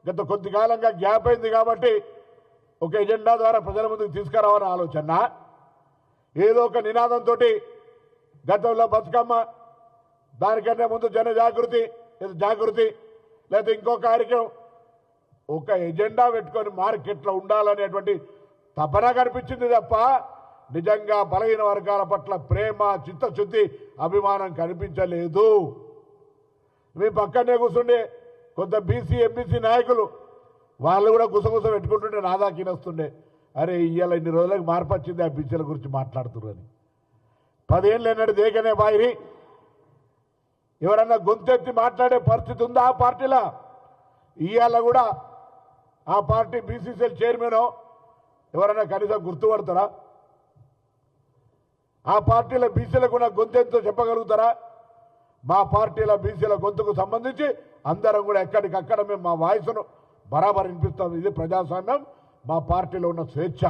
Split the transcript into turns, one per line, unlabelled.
గత కొద్ది కాలంగా గ్యాప్ అయింది కాబట్టి ఒక ఎజెండా ద్వారా ప్రజల ముందుకు తీసుకురావాలని ఆలోచన, ఏదో ఒక నినాదంతో గతంలో బతుకమ్మ, దానికంటే ముందు జన జాగృతి లేదా ఇంకో కార్యక్రమం, ఒక ఎజెండా పెట్టుకొని మార్కెట్లో ఉండాలనేటువంటి తపన కనిపించింది తప్ప నిజంగా బలహీన వర్గాల పట్ల ప్రేమ, చిత్తశుద్ధి, అభిమానం కనిపించలేదు. మీ పక్కనే కూర్చుండే కొంత బీసీ ఎంబీసీ నాయకులు వాళ్ళు కూడా గుసగుస పెట్టుకుంటుంటే నాదాకినొస్తుండే, అరే ఇవాళ ఇన్ని రోజులకు మార్పు వచ్చింది ఆ బీసీల గురించి మాట్లాడుతున్నారు అని. 10 ఏళ్ళు ఎన్నడు దేకనే బాయిరి ఎవరన్నా గొంతెత్తి మాట్లాడే పరిస్థితి ఉందా ఆ పార్టీలో? ఇవాళ కూడా ఆ పార్టీ బీసీసీఎల్ చైర్మన్ ఎవరన్నా కనీసం గుర్తుపడతారా? ఆ పార్టీల బీసీలకు కూడా గొంతెంతో చెప్పగలుగుతారా? మా పార్టీల బీసీల గొంతుకు సంబంధించి అందరం కూడా ఎక్కడికక్కడ మేము మా వాయిస్ను బరాబర్ వినిపిస్తాం. ఇది ప్రజాస్వామ్యం, మా పార్టీలో ఉన్న స్వేచ్ఛ.